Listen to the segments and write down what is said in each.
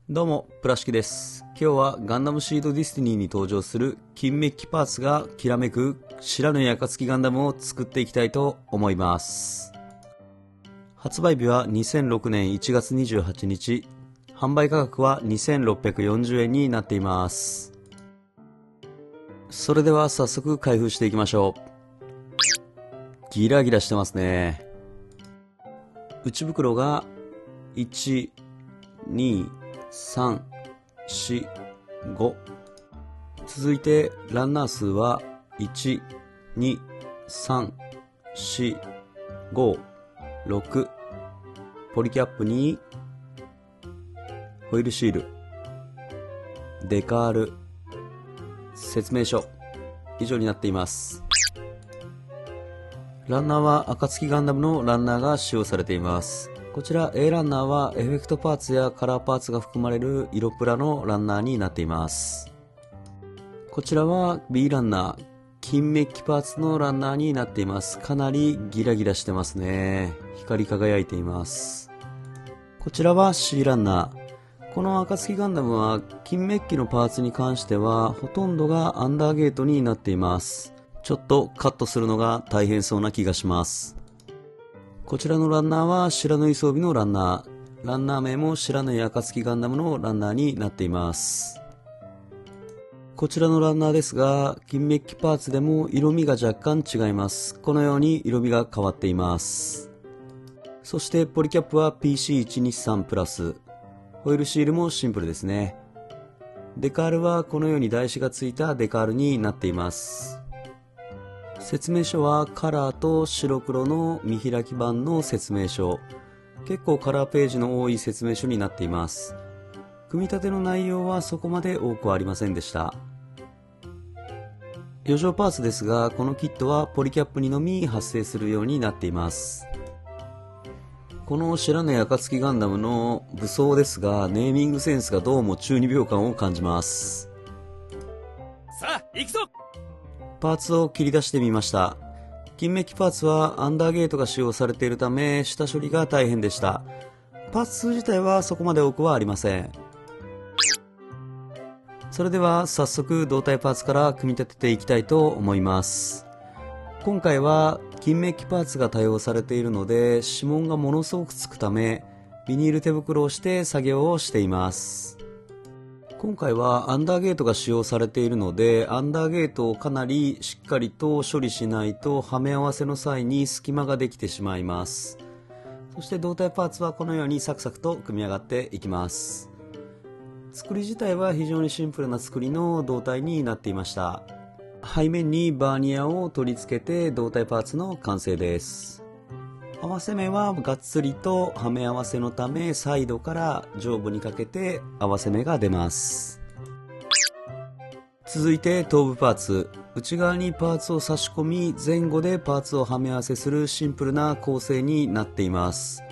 どうも、プラシキです。今日はガンダムシードディスティニーに登場する金メッキパーツがきらめく白の暁ガンダムを作っていきたいと思います。発売日は2006年1月28日。販売価格は2640円になっています。それでは早速開封していきましょう。ギラギラしてますね。内袋が1、2、3、4、5。続いてランナー数は1、2、3、4、5、6。ポリキャップにホイールシール、デカール、説明書、以上になっています。ランナーは暁ガンダムのランナーが使用されています。こちら A ランナーはエフェクトパーツやカラーパーツが含まれる色プラのランナーになっています。こちらは B ランナー、金メッキパーツのランナーになっています。かなりギラギラしてますね。光り輝いています。こちらは C ランナー。この暁ガンダムは金メッキのパーツに関してはほとんどがアンダーゲートになっています。ちょっとカットするのが大変そうな気がします。こちらのランナーは白縫い装備のランナー。ランナー名も白縫い暁ガンダムのランナーになっています。こちらのランナーですが、金メッキパーツでも色味が若干違います。このように色味が変わっています。そしてポリキャップは PC123 プラス。ホイールシールもシンプルですね。デカールはこのように台紙がついたデカールになっています。説明書はカラーと白黒の見開き版の説明書。結構カラーページの多い説明書になっています。組み立ての内容はそこまで多くはありませんでした。余剰パーツですが、このキットはポリキャップにのみ発生するようになっています。この白根暁ガンダムの武装ですが、ネーミングセンスがどうも中二病感を感じます。さあ行くぞ。パーツを切り出してみました。金メッキパーツはアンダーゲートが使用されているため下処理が大変でした。パーツ数自体はそこまで多くはありません。それでは早速胴体パーツから組み立てていきたいと思います。今回は金メッキパーツが多用されているので指紋がものすごくつくためビニール手袋をして作業をしています。今回はアンダーゲートが使用されているのでアンダーゲートをかなりしっかりと処理しないとはめ合わせの際に隙間ができてしまいます。そして胴体パーツはこのようにサクサクと組み上がっていきます。作り自体は非常にシンプルな作りの胴体になっていました。背面にバーニアを取り付けて胴体パーツの完成です。合わせ目はがっつりとはめ合わせのためサイドから上部にかけて合わせ目が出ます。続いて頭部パーツ。内側にパーツを差し込み前後でパーツをはめ合わせするシンプルな構成になっています。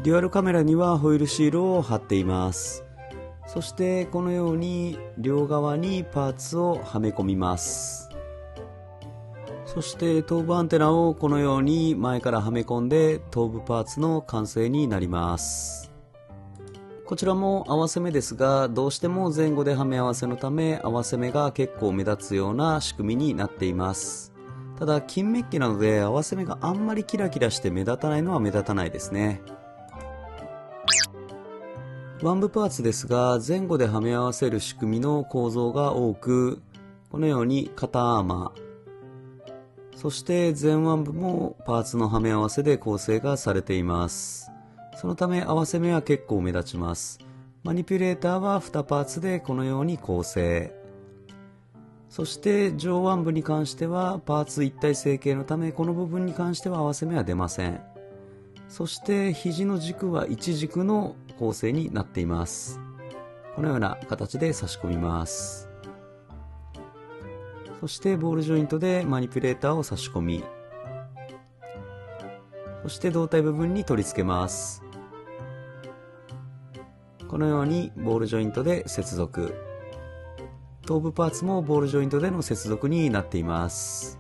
デュアルカメラにはホイールシールを貼っています。そしてこのように両側にパーツをはめ込みます。そして頭部アンテナをこのように前からはめ込んで頭部パーツの完成になります。こちらも合わせ目ですがどうしても前後ではめ合わせのため合わせ目が結構目立つような仕組みになっています。ただ金メッキなので合わせ目があんまりキラキラして目立たないのは目立たないですね。腕部パーツですが前後ではめ合わせる仕組みの構造が多くこのように肩アーマーそして前腕部もパーツのはめ合わせで構成がされています。そのため合わせ目は結構目立ちます。マニピュレーターは2パーツでこのように構成。そして上腕部に関してはパーツ一体成形のためこの部分に関しては合わせ目は出ません。そして肘の軸は1軸の構成になっています。このような形で差し込みます。そしてボールジョイントでマニピュレーターを差し込みそして胴体部分に取り付けます。このようにボールジョイントで接続。頭部パーツもボールジョイントでの接続になっています。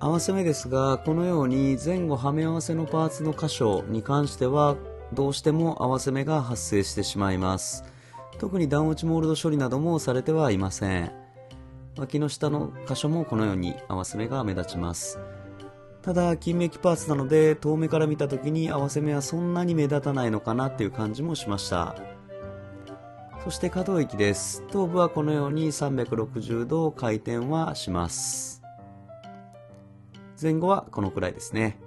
合わせ目ですがこのように前後はめ合わせのパーツの箇所に関してはどうしても合わせ目が発生してしまいます。特に段落ちモールド処理などもされてはいません。脇の下の箇所もこのように合わせ目が目立ちます。ただ金メッキパーツなので遠目から見た時に合わせ目はそんなに目立たないのかなっていう感じもしました。そして可動域です。頭部はこのように360度回転はします。前後はこのくらいですね。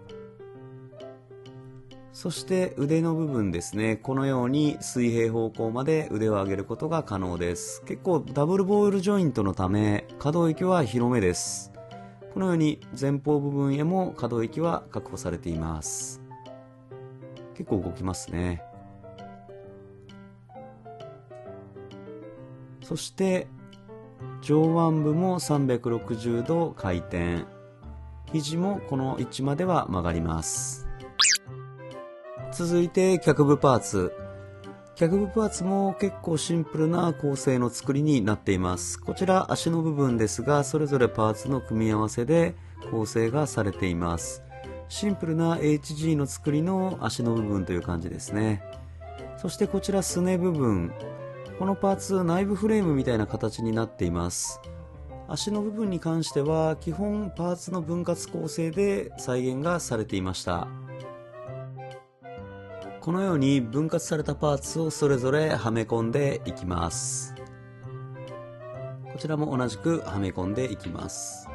そして腕の部分ですね。このように水平方向まで腕を上げることが可能です。結構ダブルボイルジョイントのため可動域は広めです。このように前方部分へも可動域は確保されています。結構動きますね。そして上腕部も360度回転。肘もこの位置までは曲がります。続いて脚部パーツ。脚部パーツも結構シンプルな構成の作りになっています。こちら足の部分ですが、それぞれパーツの組み合わせで構成がされています。シンプルな HG の作りの足の部分という感じですね。そしてこちらすね部分。このパーツ内部フレームみたいな形になっています。足の部分に関しては基本パーツの分割構成で再現がされていました。このように分割されたパーツをそれぞれはめ込んでいきます。こちらも同じくはめ込んでいきます。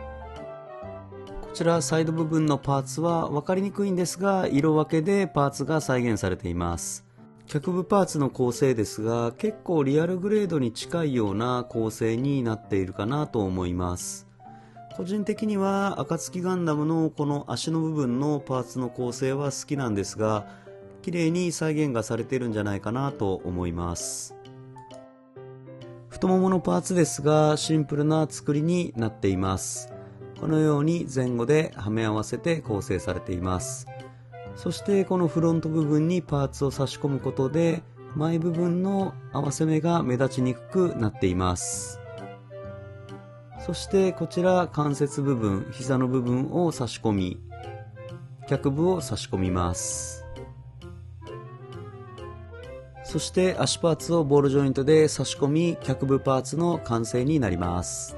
こちらサイド部分のパーツは分かりにくいんですが、色分けでパーツが再現されています。脚部パーツの構成ですが、結構リアルグレードに近いような構成になっているかなと思います。個人的には暁ガンダムのこの足の部分のパーツの構成は好きなんですが、綺麗に再現がされているんじゃないかなと思います。太もものパーツですがシンプルな作りになっています。このように前後ではめ合わせて構成されています。そしてこのフロント部分にパーツを差し込むことで前部分の合わせ目が目立ちにくくなっています。そしてこちら関節部分、膝の部分を差し込み脚部を差し込みます。そして足パーツをボールジョイントで差し込み脚部パーツの完成になります。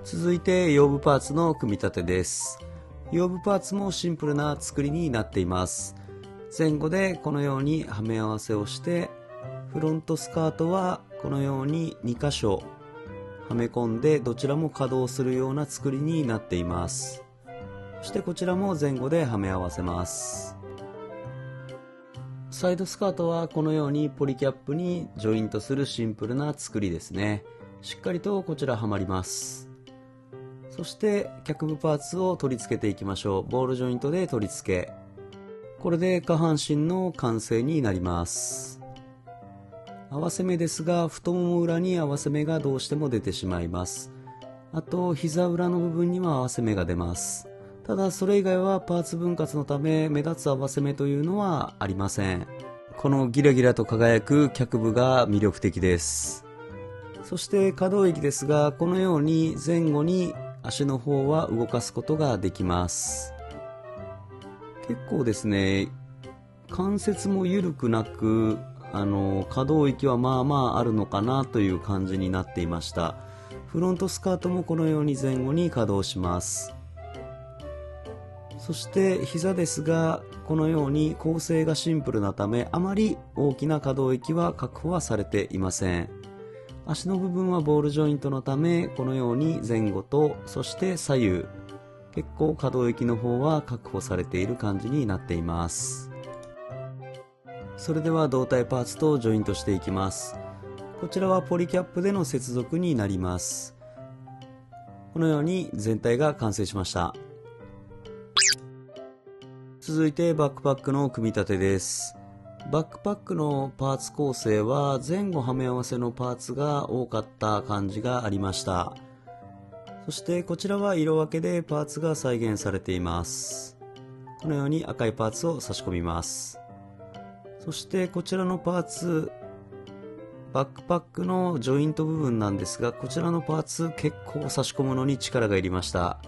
続いて腰部パーツの組み立てです。腰部パーツもシンプルな作りになっています。前後でこのようにはめ合わせをしてフロントスカートはこのように2箇所はめ込んでどちらも稼働するような作りになっています。そしてこちらも前後ではめ合わせます。サイドスカートはこのようにポリキャップにジョイントするシンプルな作りですね。しっかりとこちらはまります。そして脚部パーツを取り付けていきましょう。ボールジョイントで取り付け、これで下半身の完成になります。合わせ目ですが太もも裏に合わせ目がどうしても出てしまいます。あと膝裏の部分にも合わせ目が出ます。ただそれ以外はパーツ分割のため目立つ合わせ目というのはありません。このギラギラと輝く脚部が魅力的です。そして可動域ですがこのように前後に足の方は動かすことができます。結構ですね、関節も緩くなく可動域はまあまああるのかなという感じになっていました。フロントスカートもこのように前後に稼働します。そして膝ですがこのように構成がシンプルなためあまり大きな可動域は確保はされていません。足の部分はボールジョイントのためこのように前後とそして左右結構可動域の方は確保されている感じになっています。それでは胴体パーツとジョイントしていきます。こちらはポリキャップでの接続になります。このように全体が完成しました。続いてバックパックの組み立てです。バックパックのパーツ構成は前後はめ合わせのパーツが多かった感じがありました。そしてこちらは色分けでパーツが再現されています。このように赤いパーツを差し込みます。そしてこちらのパーツ、バックパックのジョイント部分なんですがこちらのパーツ結構差し込むのに力がいりました。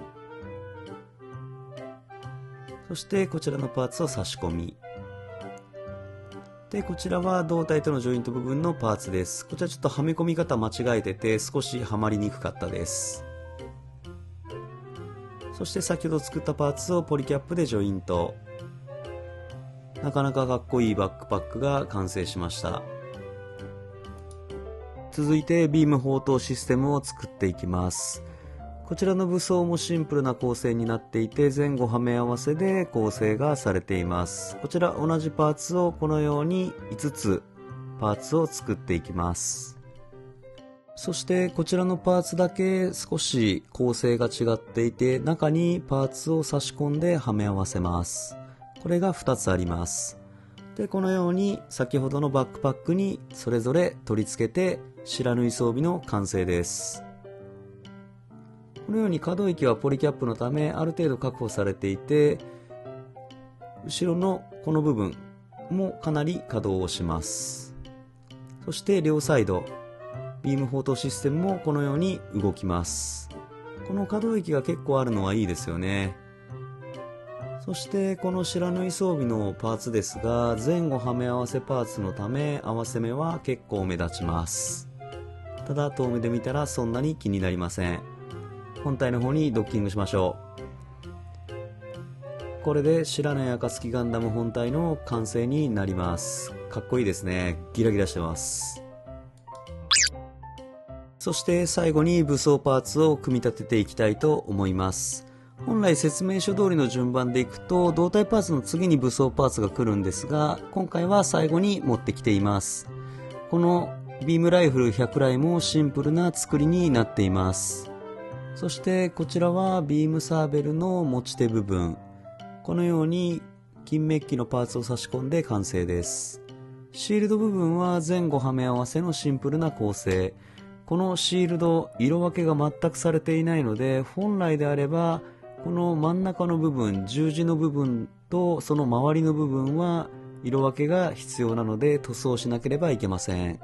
そしてこちらのパーツを差し込み、で、こちらは胴体とのジョイント部分のパーツです。こちらちょっとはめ込み方間違えてて少しはまりにくかったです。そして先ほど作ったパーツをポリキャップでジョイント。なかなかかっこいいバックパックが完成しました。続いてビーム砲塔システムを作っていきます。こちらの武装もシンプルな構成になっていて、前後はめ合わせで構成がされています。こちら同じパーツをこのように5つパーツを作っていきます。そしてこちらのパーツだけ少し構成が違っていて、中にパーツを差し込んではめ合わせます。これが2つあります。で、このように先ほどのバックパックにそれぞれ取り付けて白縫い装備の完成です。このように可動域はポリキャップのためある程度確保されていて、後ろのこの部分もかなり稼働をします。そして両サイドビーム砲塔システムもこのように動きます。この可動域が結構あるのはいいですよね。そしてこの白縫い装備のパーツですが、前後はめ合わせパーツのため合わせ目は結構目立ちます。ただ遠目で見たらそんなに気になりません。本体の方にドッキングしましょう。これで白根暁ガンダム本体の完成になります。かっこいいですね。ギラギラしてます。そして最後に武装パーツを組み立てていきたいと思います。本来説明書通りの順番でいくと胴体パーツの次に武装パーツが来るんですが、今回は最後に持ってきています。このビームライフル100来もシンプルな作りになっています。そしてこちらはビームサーベルの持ち手部分。このように金メッキのパーツを差し込んで完成です。シールド部分は前後はめ合わせのシンプルな構成。このシールド、色分けが全くされていないので、本来であればこの真ん中の部分、十字の部分とその周りの部分は色分けが必要なので塗装しなければいけません。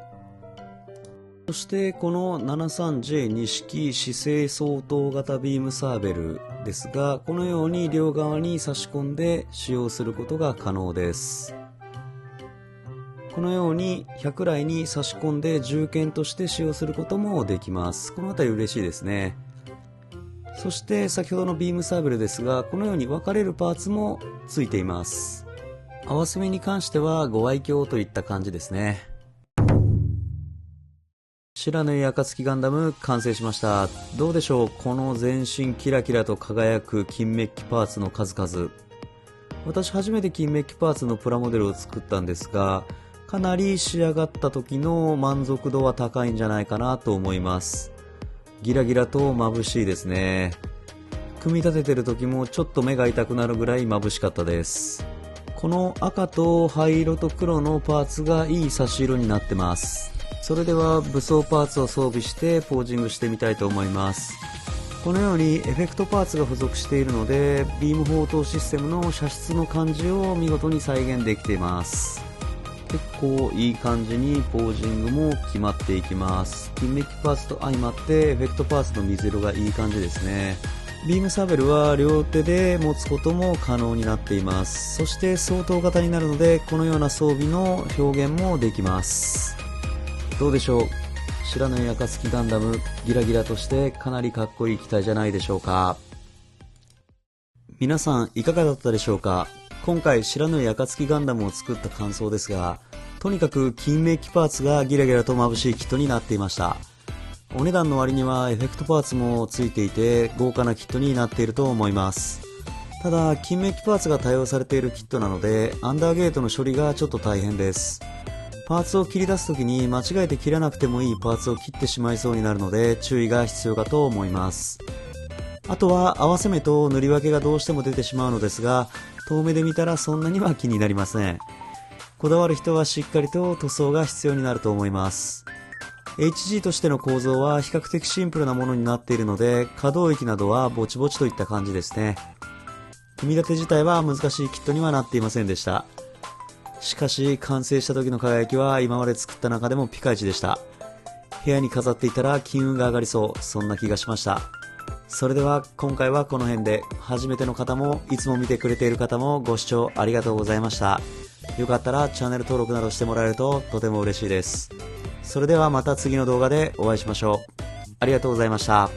そしてこの 73J2 式姿勢相当型ビームサーベルですが、このように両側に差し込んで使用することが可能です。このように100来に差し込んで銃剣として使用することもできます。このあたり嬉しいですね。そして先ほどのビームサーベルですが、このように分かれるパーツもついています。合わせ目に関してはご愛嬌といった感じですね。白縫い暁ガンダム完成しました。どうでしょう、この全身キラキラと輝く金メッキパーツの数々。私初めて金メッキパーツのプラモデルを作ったんですが、かなり仕上がった時の満足度は高いんじゃないかなと思います。ギラギラと眩しいですね。組み立ててる時もちょっと目が痛くなるぐらい眩しかったです。この赤と灰色と黒のパーツがいい差し色になってます。それでは武装パーツを装備してポージングしてみたいと思います。このようにエフェクトパーツが付属しているので、ビーム砲塔システムの射出の感じを見事に再現できています。結構いい感じにポージングも決まっていきます。金メッキパーツと相まってエフェクトパーツの水色がいい感じですね。ビームサーベルは両手で持つことも可能になっています。そして相当型になるので、このような装備の表現もできます。どうでしょう、白縫い暁ガンダム、ギラギラとしてかなりかっこいい機体じゃないでしょうか。皆さんいかがだったでしょうか。今回白縫い暁ガンダムを作った感想ですが、とにかく金メッキパーツがギラギラと眩しいキットになっていました。お値段の割にはエフェクトパーツもついていて豪華なキットになっていると思います。ただ金メッキパーツが対応されているキットなのでアンダーゲートの処理がちょっと大変です。パーツを切り出す時に間違えて切らなくてもいいパーツを切ってしまいそうになるので注意が必要かと思います。あとは合わせ目と塗り分けがどうしても出てしまうのですが、遠目で見たらそんなには気になりません。こだわる人はしっかりと塗装が必要になると思います。HG としての構造は比較的シンプルなものになっているので、可動域などはぼちぼちといった感じですね。組み立て自体は難しいキットにはなっていませんでした。しかし完成した時の輝きは今まで作った中でもピカイチでした。部屋に飾っていたら金運が上がりそう、そんな気がしました。それでは今回はこの辺で、初めての方もいつも見てくれている方もご視聴ありがとうございました。よかったらチャンネル登録などしてもらえるととても嬉しいです。それではまた次の動画でお会いしましょう。ありがとうございました。